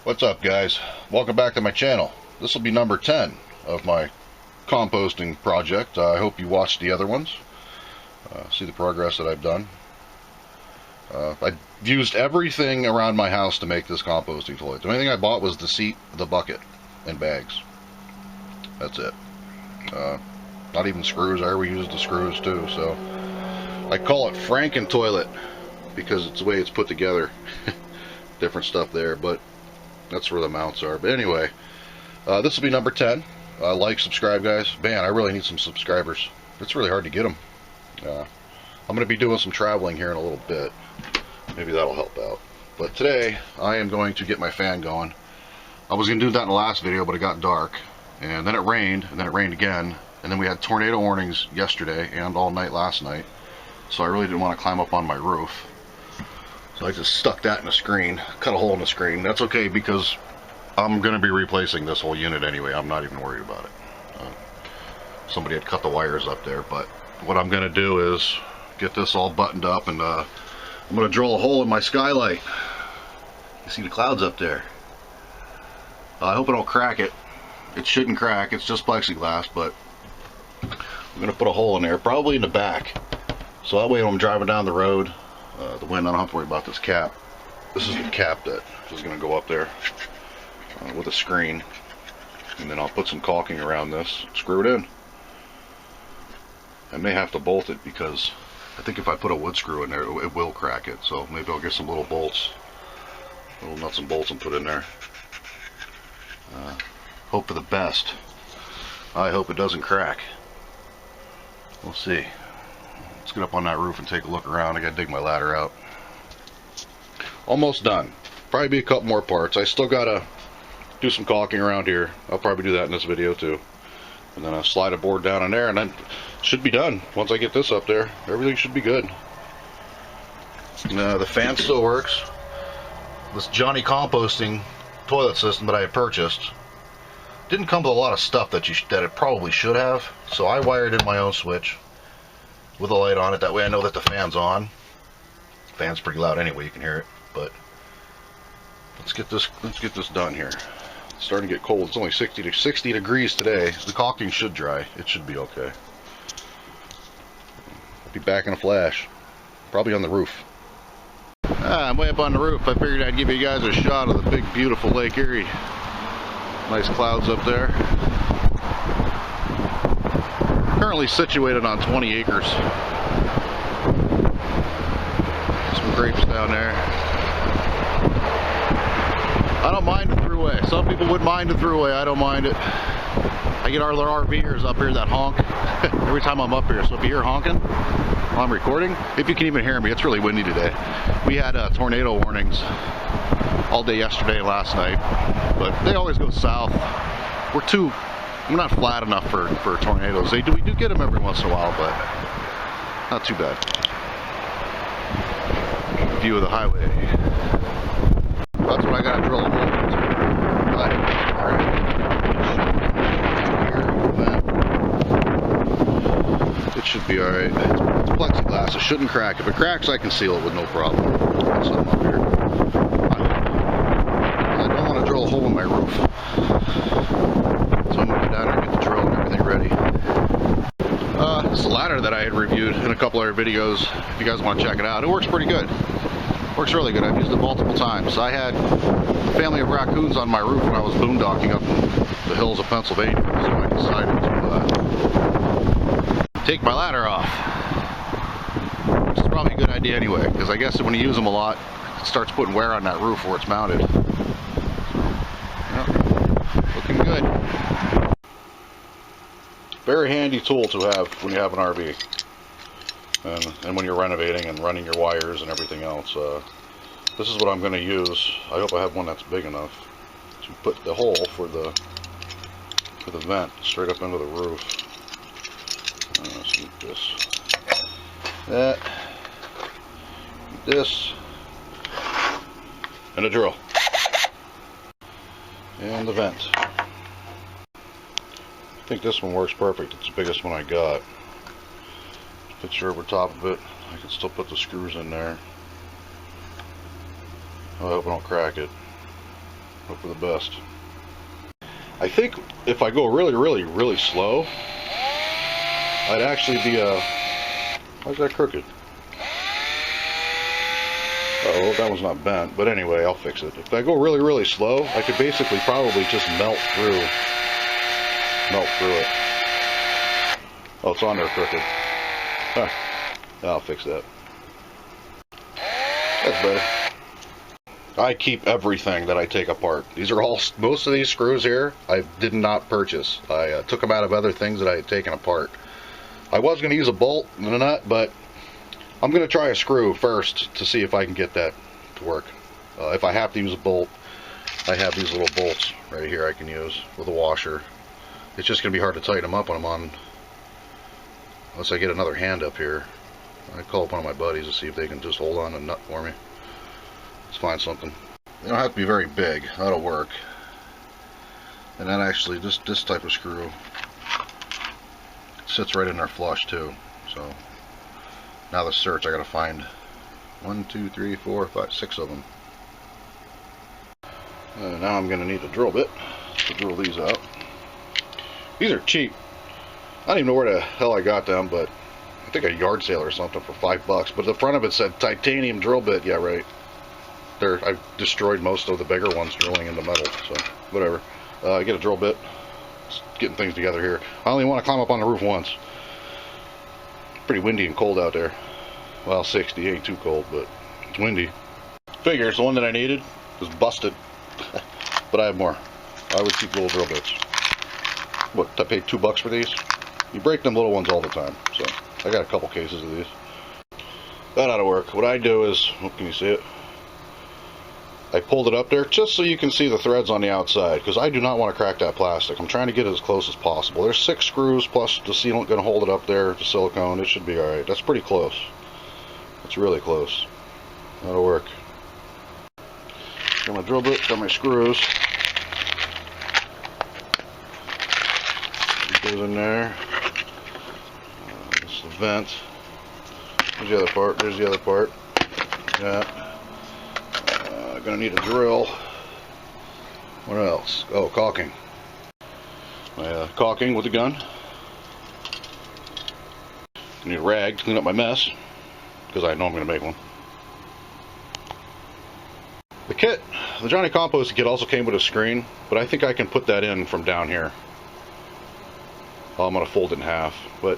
What's up, guys? Welcome back to my channel. This will be number 10 of my composting project. I hope you watched the other ones. See the progress that I've done. I've used everything around my house to make this composting toilet. The only thing I bought was the seat, the bucket, and bags. That's it. Not even screws. I already used the screws too. So I call it Franken toilet because it's the way it's put together. Different stuff there, but that's where the mounts are. But anyway, this will be number 10. Like, subscribe, guys. Man, I really need some subscribers. It's really hard to get them. I'm going to be doing some traveling here in a little bit. Maybe that'll help out. But today, I am going to get my fan going. I was going to do that in the last video, but it got dark. And then it rained, and then it rained again. And then we had tornado warnings yesterday and all night last night. So I really didn't want to climb up on my roof. So I just stuck that in the screen, cut a hole in the screen. That's okay because I'm going to be replacing this whole unit anyway. I'm not even worried about it. Somebody had cut the wires up there, but what I'm going to do is get this all buttoned up, and I'm going to drill a hole in my skylight. You see the clouds up there? I hope I don't crack it. It shouldn't crack. It's just plexiglass, but I'm going to put a hole in there, probably in the back. So that way when I'm driving down the road, the wind, I don't have to worry about this cap. This is the cap that is going to go up there with a screen, and then I'll put some caulking around this, screw it in. I may have to bolt it because I think if I put a wood screw in there, it will crack it. So maybe I'll get some little bolts, little nuts and bolts, and put in there. Hope for the best. I hope it doesn't crack. We'll see. Let's get up on that roof and take a look around. I gotta dig my ladder out. Almost done. Probably be a couple more parts. I still gotta do some caulking around here. I'll probably do that in this video too. And then I'll slide a board down in there, and then should be done. Once I get this up there, everything should be good. The fan still works. This Johnny composting toilet system that I had purchased didn't come with a lot of stuff that it probably should have. So I wired in my own switch with a light on it. That way I know that the fan's on. The fan's pretty loud anyway, you can hear it. But let's get this done here. It's starting to get cold. It's only 60 degrees today. The caulking should dry. It should be okay. I'll be back in a flash. Probably on the roof. I'm way up on the roof. I figured I'd give you guys a shot of the big beautiful Lake Erie. Nice clouds up there. Currently situated on 20 acres. Some grapes down there. I don't mind the throughway. Some people would mind the throughway. I don't mind it. I get our little RVers up here that honk every time I'm up here. So if you hear honking while I'm recording, if you can even hear me, it's really windy today. We had tornado warnings all day yesterday and last night, but they always go south. We're not flat enough for tornadoes. We do get them every once in a while, but not too bad. View of the highway. That's what I got to drill a hole into. It should be alright. It's plexiglass. It shouldn't crack. If it cracks, I can seal it with no problem. Put something up here. I don't want to drill a hole in my roof. So I'm going to go down there and get the drill and everything ready. This is a ladder that I had reviewed in a couple other videos. If you guys want to check it out, it works pretty good. Works really good. I've used it multiple times. I had a family of raccoons on my roof when I was boondocking up in the hills of Pennsylvania, so I decided to take my ladder off. Which is probably a good idea anyway, because I guess when you use them a lot, it starts putting wear on that roof where it's mounted. Yeah, looking good. Very handy tool to have when you have an RV. And when you're renovating and running your wires and everything else. This is what I'm going to use. I hope I have one that's big enough to put the hole for the vent straight up into the roof. Let's need this, that, this, and a drill, and the vent. I think this one works perfect. It's the biggest one I got. Picture over top of it. I can still put the screws in there. I hope I don't crack it. Hope for the best. I think if I go really slow, I'd actually be why's that crooked? Oh, that one's not bent, but anyway, I'll fix it. If I go really slow, I could basically probably just melt through it. Oh, it's on there crooked. Huh. I'll fix that. That's better. I keep everything that I take apart. These are all, most of these screws here, I did not purchase. I took them out of other things that I had taken apart. I was going to use a bolt and a nut, but I'm going to try a screw first to see if I can get that to work. If I have to use a bolt, I have these little bolts right here I can use with a washer. It's just going to be hard to tighten them up when I'm on, unless I get another hand up here. I call up one of my buddies to see if they can just hold on a nut for me. Let's find something. They don't have to be very big. That'll work. And then actually, this type of screw sits right in there flush too. So now the search, I gotta find 1, 2, 3, 4, 5, 6 of them. Now I'm gonna need a drill bit to drill these out. These are cheap. I don't even know where the hell I got them, but I think a yard sale or something for $5. But the front of it said titanium drill bit. Yeah, right. I've destroyed most of the bigger ones drilling into metal, so whatever. Get a drill bit. Just getting things together here. I only want to climb up on the roof once. Pretty windy and cold out there. Well, 60 ain't too cold, but it's windy. Figures the one that I needed was busted, but I have more. I would keep little drill bits. What, I paid $2 for these? You break them little ones all the time, so I got a couple cases of these. That ought to work. What I do is, oh, can you see it? I pulled it up there just so you can see the threads on the outside, because I do not want to crack that plastic. I'm trying to get it as close as possible. There's 6 screws plus the sealant going to hold it up there, the silicone. It should be alright. That's pretty close. That's really close. That'll work. Got my drill bit, got my screws. Put those in there. This is the vent. There's the other part. There's the other part. Yeah. Gonna need a drill. What else? Oh, caulking. My caulking with a gun. I need a rag to clean up my mess, because I know I'm gonna make one. The kit, the Johnny Composting kit also came with a screen, but I think I can put that in from down here. I'm gonna fold it in half, but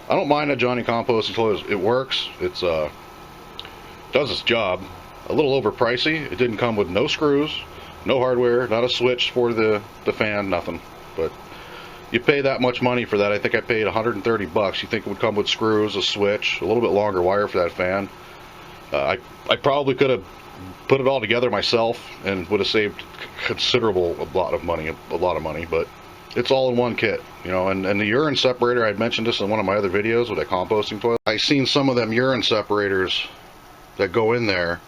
I don't mind a Johnny Composting tool. It works. It's does its job. A little over pricey. It didn't come with no screws, no hardware, not a switch for the fan, nothing. But you pay that much money for that. I think I paid $130. You think it would come with screws, a switch, a little bit longer wire for that fan. I probably could have put it all together myself and would have saved a lot of money, but it's all in one kit, you know. And the urine separator, I'd mentioned this in one of my other videos with a composting toilet. I've seen some of them urine separators that go in there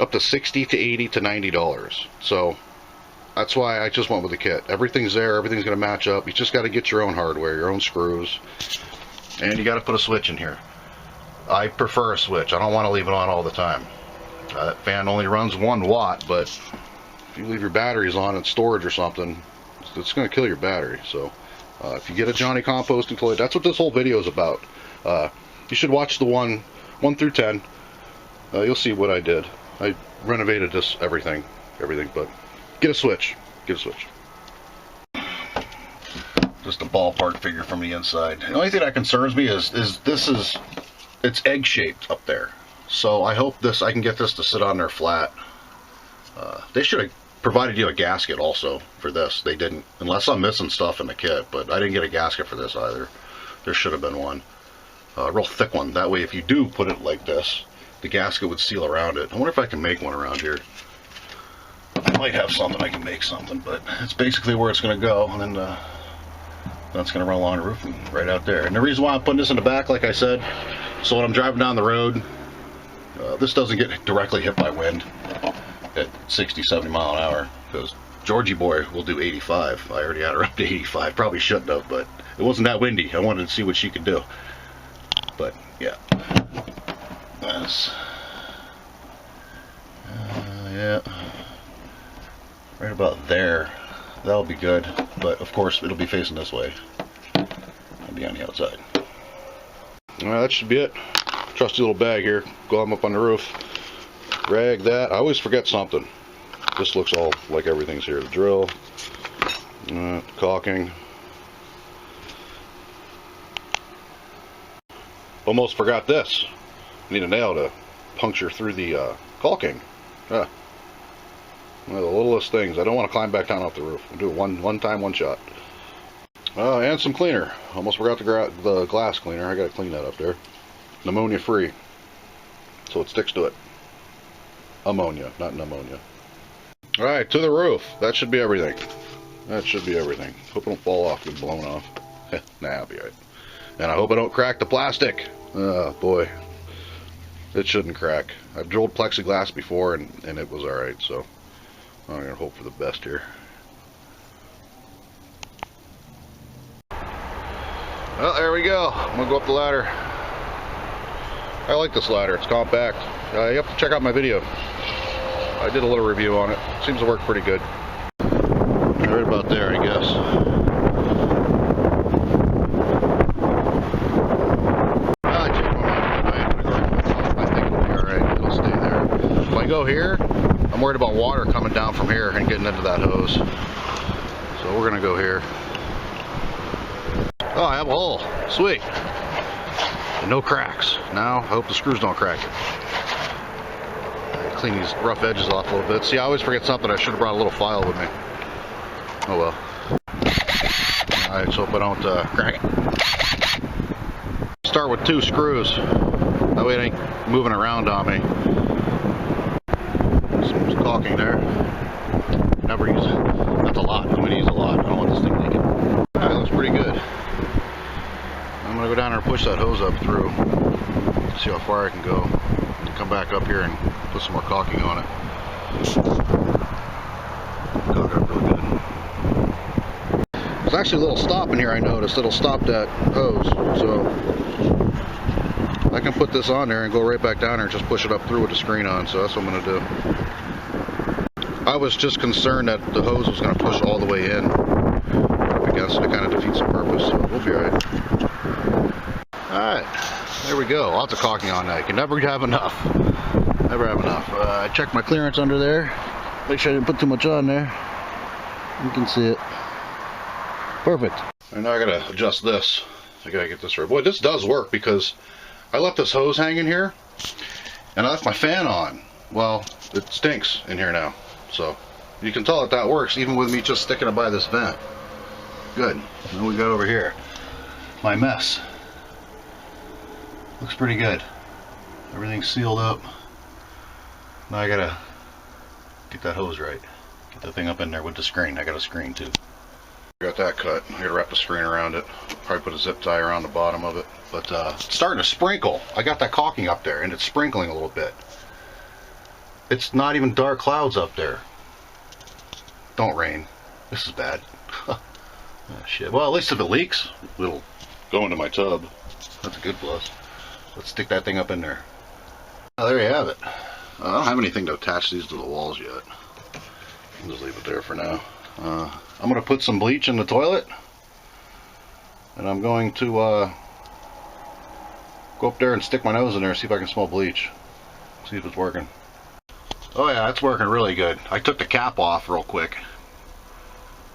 up to $60 to $80 to $90. So that's why I just went with the kit. Everything's there, everything's going to match up. You just got to get your own hardware, your own screws, and you got to put a switch in here. I prefer a switch. I don't want to leave it on all the time. That fan only runs 1 watt, but if you leave your batteries on in storage or something, it's going to kill your battery. So if you get a Johnny Composting toilet, that's what this whole video is about. You should watch the 1 through 10. You'll see what I did. I renovated this everything, but get a switch. Get a switch. Just a ballpark figure from the inside. The only thing that concerns me is it's egg shaped up there. So I hope I can get this to sit on there flat. They should have provided you a gasket also for this. They didn't, unless I'm missing stuff in the kit, but I didn't get a gasket for this either. There should have been one. A real thick one. That way if you do put it like this, the gasket would seal around it. I wonder if I can make one around here. I might have something, I can make something, but it's basically where it's going to go, and then that's going to run along the roof and right out there. And the reason why I'm putting this in the back, like I said, so when I'm driving down the road, this doesn't get directly hit by wind at 60, 70 mile an hour, because Georgie boy will do 85. I already had her up to 85. Probably shouldn't have, but it wasn't that windy. I wanted to see what she could do. But yeah. Yes. Yeah. right about there. That'll be good, but of course it'll be facing this way. It'll be on the outside. Alright, that should be it. Trusty little bag here. Go up on the roof. Rag that. I always forget something. This looks all like everything's here. The drill, caulking. Almost forgot this. Need a nail to puncture through the caulking. One of the littlest things. I don't want to climb back down off the roof. I'll do it one time, one shot. And some cleaner. Almost forgot the glass cleaner. I gotta clean that up there. Pneumonia free, so it sticks to it. Ammonia, not pneumonia. All right, to the roof. That should be everything. That should be everything. Hope it don't fall off, get blown off. Nah, I'll be right. And I hope I don't crack the plastic. Oh boy, it shouldn't crack. I've drilled plexiglass before, and it was all right. So I'm gonna hope for the best here. Well, there we go. I'm gonna go up the ladder. I like this ladder. It's compact. You have to check out my video. I did a little review on it. Seems to work pretty good. Right about there, I guess. I think it'll be alright. It'll stay there. If I go here, I'm worried about water coming down from here and getting into that hose. So we're gonna go here. Oh, I have a hole. Sweet. And no cracks. Now, I hope the screws don't crack it. Clean these rough edges off a little bit. See, I always forget something. I should have brought a little file with me. Oh well. Alright, let's hope I don't crack it. Start with 2 screws. That way it ain't moving around on me. Some caulking there. Never use it. That's a lot. I'm going to use a lot. I don't want this thing leaking. Alright, looks pretty good. I'm going to go down there and push that hose up through. See how far I can go. Come back up here and put some more caulking on it. Caulk it up really good. There's actually a little stop in here I noticed. It'll stop that hose. So I can put this on there and go right back down there and just push it up through with the screen on. So that's what I'm going to do. I was just concerned that the hose was going to push all the way in. I guess it kind of defeats the purpose. So we'll be alright. Alright, there we go. Lots of caulking on that. You can never have enough. Never have enough. I checked my clearance under there. Make sure I didn't put too much on there. You can see it. Perfect. And now I gotta adjust this. I gotta get this right. Boy, this does work because I left this hose hanging here and I left my fan on. Well, it stinks in here now. So you can tell that works even with me just sticking it by this vent. Good. Then we got over here. My mess. Looks pretty good. Everything's sealed up. Now I gotta get that hose right. Get the thing up in there with the screen. I got a screen too. Got that cut. I gotta wrap the screen around it. Probably put a zip tie around the bottom of it. But it's starting to sprinkle. I got that caulking up there and it's sprinkling a little bit. It's not even dark clouds up there. Don't rain. This is bad. Oh, shit. Well, at least if it leaks, it'll go into my tub. That's a good plus. Let's stick that thing up in there. Oh, there you have it. I don't have anything to attach these to the walls yet. I'll just leave it there for now. I'm going to put some bleach in the toilet. And I'm going to go up there and stick my nose in there and see if I can smell bleach. See if it's working. Oh yeah, it's working really good. I took the cap off real quick.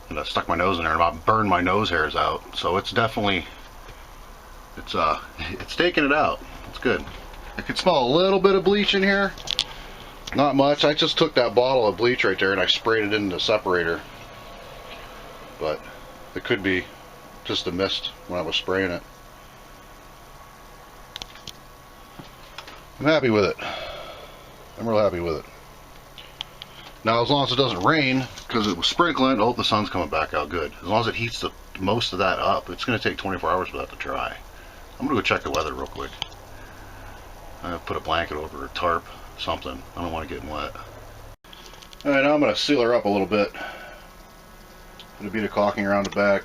And I stuck my nose in there and about burned my nose hairs out. So it's definitely... It's taking it out. It's good. I can smell a little bit of bleach in here. Not much. I just took that bottle of bleach right there and I sprayed it into the separator. But it could be just a mist when I was spraying it. I'm happy with it. I'm real happy with it. Now as long as it doesn't rain, because it was sprinkling, oh, the sun's coming back out good. As long as it heats most of that up, it's going to take 24 hours for that to dry. I'm going to go check the weather real quick. I'm going to put a blanket over a tarp, something. I don't want to get wet. Alright, now I'm going to seal her up a little bit. Going to beat the caulking around the back.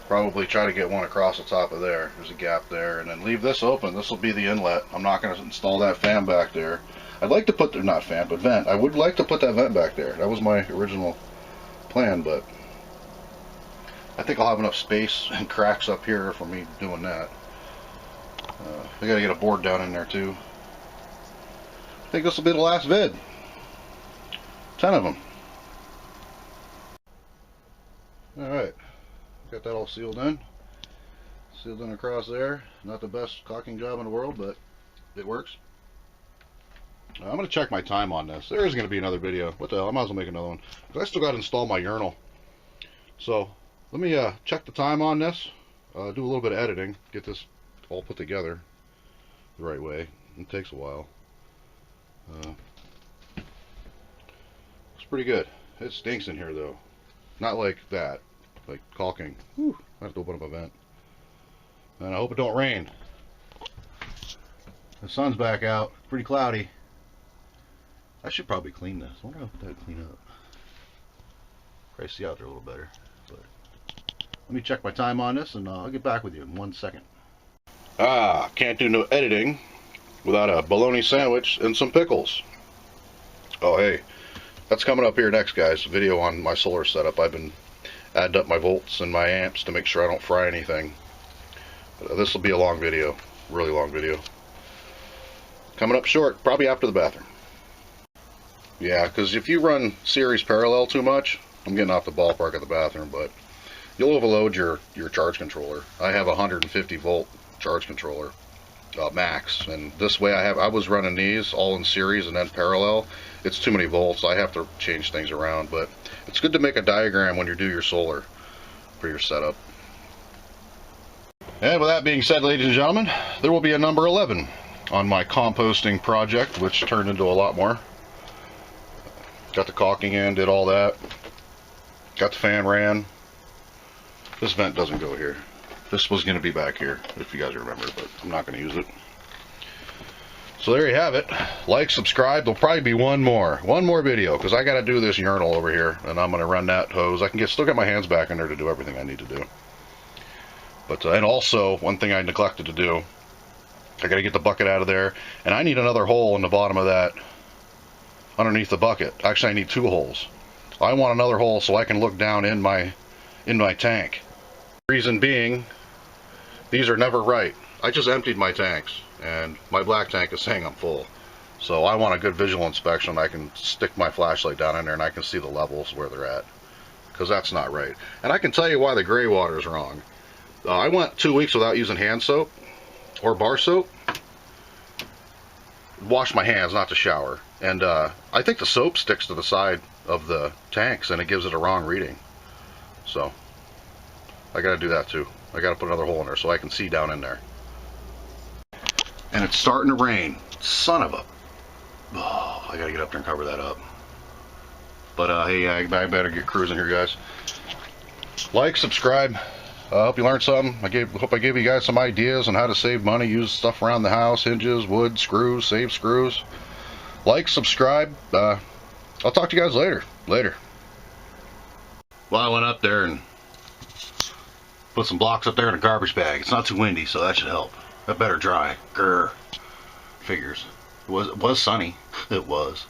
Probably try to get one across the top of there. There's a gap there. And then leave this open. This will be the inlet. I'm not going to install that fan back there. I'd like to put, not fan, but vent. I would like to put that vent back there. That was my original plan, but I think I'll have enough space and cracks up here for me doing that. I gotta get a board down in there too. I think this will be the last vid. 10 of them. Alright, got that all sealed in. Sealed in across there. Not the best caulking job in the world, but it works. I'm going to check my time on this. There is going to be another video. What the hell? I might as well make another one. Because I still got to install my urinal. So, let me check the time on this. Do a little bit of editing. Get this all put together the right way. It takes a while. It's pretty good. It stinks in here, though. Not like that. Like caulking. Whew. I have to open up a vent. And I hope it don't rain. The sun's back out. Pretty cloudy. I should probably clean this. I wonder how that clean up. Probably see out there a little better. But let me check my time on this, and I'll get back with you in 1 second. Can't do no editing without a bologna sandwich and some pickles. Oh hey, that's coming up here next, guys. Video on my solar setup. I've been adding up my volts and my amps to make sure I don't fry anything. This will be a long video, really long video. Coming up short, probably after the bathroom. Yeah, because if you run series parallel too much, I'm getting off the ballpark at the bathroom, but you'll overload your charge controller. I have a 150 volt charge controller, max, and this way I was running these all in series and then parallel. It's too many volts. I have to change things around, but it's good to make a diagram when you do your solar for your setup. And with that being said, ladies and gentlemen, there will be a number 11 on my composting project, which turned into a lot more. Got the caulking in, did all that. Got the fan ran. This vent doesn't go here. This was going to be back here, if you guys remember, but I'm not going to use it. So there you have it. Like, subscribe. There'll probably be one more video, because I got to do this urinal over here, and I'm going to run that hose. I can still get my hands back in there to do everything I need to do. But and also, one thing I neglected to do, I got to get the bucket out of there, and I need another hole in the bottom of that, underneath the bucket. Actually, I need 2 holes. I want another hole so I can look down in my tank. Reason being, these are never right. I just emptied my tanks, and my black tank is saying I'm full. So I want a good visual inspection. I can stick my flashlight down in there and I can see the levels where they're at, because that's not right. And I can tell you why the gray water is wrong. I went 2 weeks without using hand soap or bar soap. Wash my hands, not to shower. And I think the soap sticks to the side of the tanks and it gives it a wrong reading. So I got to do that too. I got to put another hole in there so I can see down in there. And it's starting to rain. Son of a... Oh, I got to get up there and cover that up. But hey, I better get cruising here, guys. Like, subscribe. I hope you learned something. Hope I gave you guys some ideas on how to save money, use stuff around the house, hinges, wood, screws, save screws. Like, subscribe. I'll talk to you guys later. Well, I went up there and put some blocks up there in a garbage bag. It's not too windy, so that should help. That better dry. Grr. Figures. It was sunny. It was.